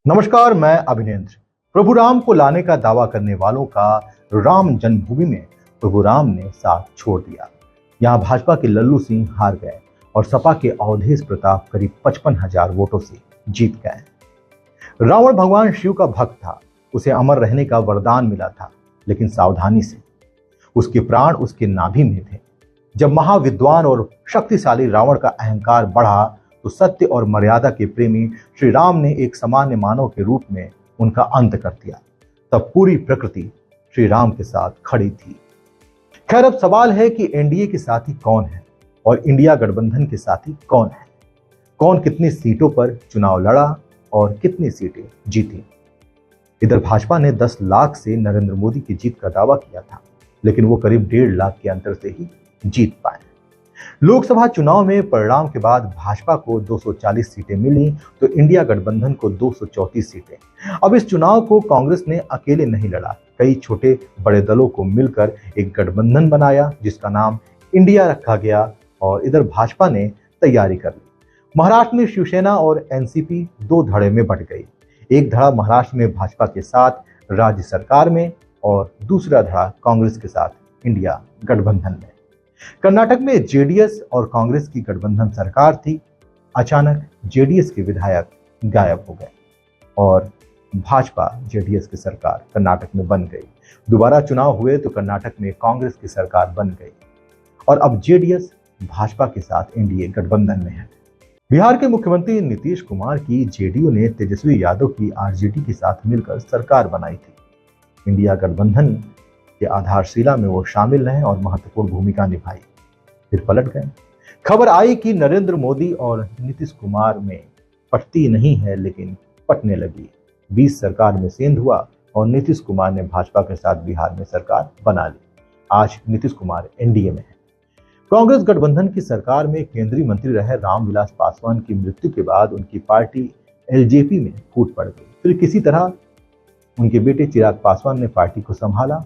नमस्कार, मैं अभिनेंद्र। प्रभु राम को लाने का दावा करने वालों का राम जन्मभूमि में प्रभु राम ने साथ छोड़ दिया। यहां भाजपा के लल्लू सिंह हार गए और सपा के अवधेश प्रताप करीब 55,000 वोटों से जीत गए। रावण भगवान शिव का भक्त था, उसे अमर रहने का वरदान मिला था, लेकिन सावधानी से। उसके प्राण उसके नाभि में थे। जब महाविद्वान और शक्तिशाली रावण का अहंकार बढ़ा तो सत्य और मर्यादा के प्रेमी श्री राम ने एक सामान्य मानव के रूप में उनका अंत कर दिया। तब पूरी प्रकृति श्री राम के साथ खड़ी थी। खैर, अब सवाल है कि एनडीए के साथी कौन है और इंडिया गठबंधन के साथी कौन है। कौन कितनी सीटों पर चुनाव लड़ा और कितनी सीटें जीती। इधर भाजपा ने 10 लाख से नरेंद्र मोदी की जीत का दावा किया था, लेकिन वो करीब 1.5 लाख के अंतर से ही जीत पाए। लोकसभा चुनाव में परिणाम के बाद भाजपा को 240 सीटें मिली तो इंडिया गठबंधन को 234 सीटें। अब इस चुनाव को कांग्रेस ने अकेले नहीं लड़ा, कई छोटे बड़े दलों को मिलकर एक गठबंधन बनाया जिसका नाम इंडिया रखा गया। और इधर भाजपा ने तैयारी कर ली। महाराष्ट्र में शिवसेना और एनसीपी 2 धड़े में बंट गई। एक धड़ा महाराष्ट्र में भाजपा के साथ राज्य सरकार में और दूसरा धड़ा कांग्रेस के साथ इंडिया गठबंधन में। कर्नाटक में जेडीएस और कांग्रेस की गठबंधन सरकार थी। अचानक जेडीएस के विधायक गायब हो गए और भाजपा जेडीएस की सरकार कर्नाटक में बन गई। दोबारा चुनाव हुए तो कर्नाटक में कांग्रेस की सरकार बन गई और अब जेडीएस भाजपा के साथ एनडीए गठबंधन में है। बिहार के मुख्यमंत्री नीतीश कुमार की जेडीयू ने तेजस्वी यादव की आरजेडी के साथ मिलकर सरकार बनाई थी। इंडिया गठबंधन के आधारशिला में वो शामिल रहे और महत्वपूर्ण भूमिका निभाई, फिर पलट गए। खबर आई कि नरेंद्र मोदी और नीतीश कुमार में पटती नहीं है, लेकिन पटने लगी। 20 सरकार में सेंध हुआ और नीतीश कुमार ने भाजपा के साथ बिहार में सरकार बना ली। आज नीतीश कुमार एनडीए में है। कांग्रेस गठबंधन की सरकार में केंद्रीय मंत्री रहे रामविलास पासवान की मृत्यु के बाद उनकी पार्टी एलजेपी में फूट पड़ गई। फिर किसी तरह उनके बेटे चिराग पासवान ने पार्टी को संभाला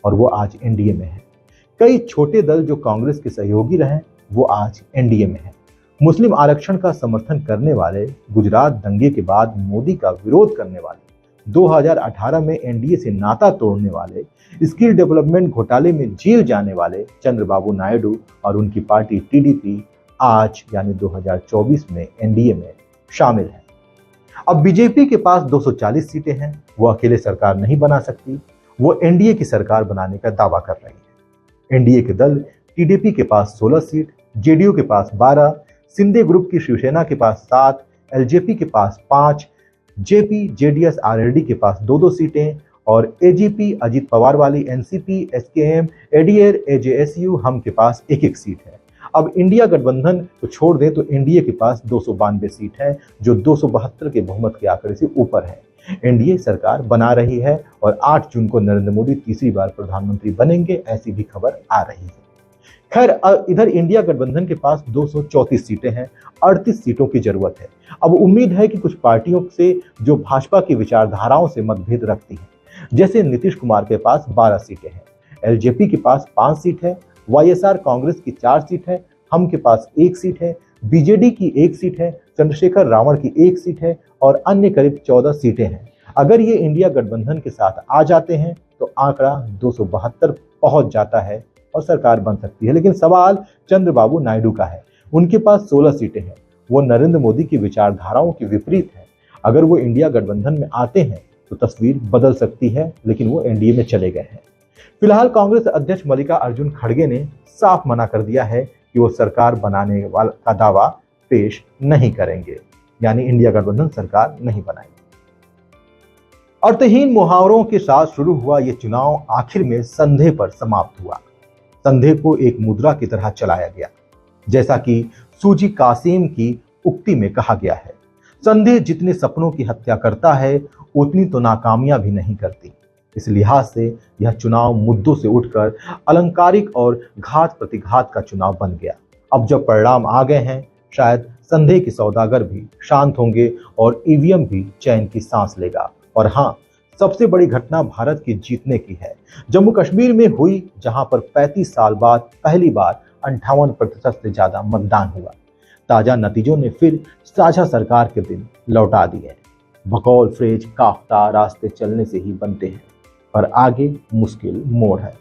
और वो आज एनडीए में है। कई छोटे दल जो कांग्रेस के सहयोगी रहे वो आज एनडीए में है। मुस्लिम आरक्षण का समर्थन करने वाले, गुजरात दंगे के बाद मोदी का विरोध करने वाले, 2018 में एनडीए से नाता तोड़ने वाले, स्किल डेवलपमेंट घोटाले में जेल जाने वाले चंद्रबाबू नायडू और उनकी पार्टी टीडीपी आज यानी 2024 में एनडीए में शामिल है। अब बीजेपी के पास 240 सीटें हैं, वो अकेले सरकार नहीं बना सकती। वो एनडीए की सरकार बनाने का दावा कर रही है। एनडीए के दल टीडीपी के पास 16 सीट, जेडीयू के पास 12, शिंदे ग्रुप की शिवसेना के पास 7, एलजेपी के पास 5, जेपी जेडीएस आरएलडी के पास 2-2 सीटें और एजीपी अजीत पवार वाली एनसीपी, एसकेएम, एडीएर, एजेएसयू हम के पास 1-1 सीट है। अब इंडिया गठबंधन को छोड़ दें तो एनडीए के पास 292 सीट है, जो 272 के बहुमत के आंकड़े से ऊपर है। एनडीए सरकार बना रही है और 8 जून को नरेंद्र मोदी तीसरी बार प्रधानमंत्री बनेंगे, ऐसी भी खबर आ रही है। खैर, इधर इंडिया गठबंधन के पास 234 सीटें हैं, 38 सीटों की जरूरत है। अब उम्मीद है कि कुछ पार्टियों से जो भाजपा की विचारधाराओं से मतभेद रखती हैं, जैसे नीतीश कुमार के पास 12 सीटें हैं, एलजेपी के पास 5 सीट है, वाईएसआर कांग्रेस की 4 सीट है, हम के पास 1 सीट है, बीजेडी की 1 सीट है, चंद्रशेखर रावण की 1 सीट है और अन्य करीब 14 सीटें हैं। अगर ये इंडिया गठबंधन के साथ आ जाते हैं तो आंकड़ा 272 पहुंच जाता है और सरकार बन सकती है। लेकिन सवाल चंद्रबाबू नायडू का है। उनके पास 16 सीटें हैं। वो नरेंद्र मोदी की विचारधाराओं के विपरीत है। अगर वो इंडिया गठबंधन में आते हैं तो तस्वीर बदल सकती है, लेकिन वो एनडीए में चले गए हैं। फिलहाल कांग्रेस अध्यक्ष मल्लिकार्जुन खड़गे ने साफ मना कर दिया है कि वो सरकार बनाने का दावा पेश नहीं करेंगे, यानी इंडिया गठबंधन सरकार नहीं बनाएगी। अर्थहीन मुहावरों के साथ शुरू हुआ ये चुनाव आखिर में संदेह पर समाप्त हुआ। संदेह को एक मुद्रा की तरह चलाया गया, जैसा कि सूजी कासिम की उक्ति में कहा गया है, संदेह जितने सपनों की हत्या करता है उतनी तो नाकामियां भी नहीं करती। इस लिहाज से यह चुनाव मुद्दों से उठकर अलंकारिक और घात प्रतिघात का चुनाव बन गया। अब जब परिणाम आ गए हैं, शायद संदेह के सौदागर भी शांत होंगे और ईवीएम भी चैन की सांस लेगा। और हाँ, सबसे बड़ी घटना भारत की जीतने की है। जम्मू कश्मीर में हुई, जहां पर 35 साल बाद पहली बार 58% से ज्यादा मतदान हुआ। ताजा नतीजों ने फिर साझा सरकार के दिन लौटा दिए। बकौल फ्रेज काफ्ता रास्ते चलने से ही बनते हैं, पर आगे मुश्किल मोड़ है।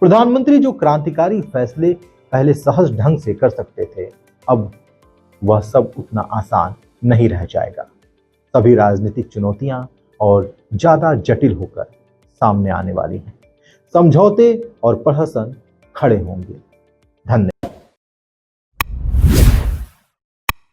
प्रधानमंत्री जो क्रांतिकारी फैसले पहले सहज ढंग से कर सकते थे, अब वह सब उतना आसान नहीं रह जाएगा। सभी राजनीतिक चुनौतियां और ज्यादा जटिल होकर सामने आने वाली हैं। समझौते और प्रहसन खड़े होंगे। धन्यवाद।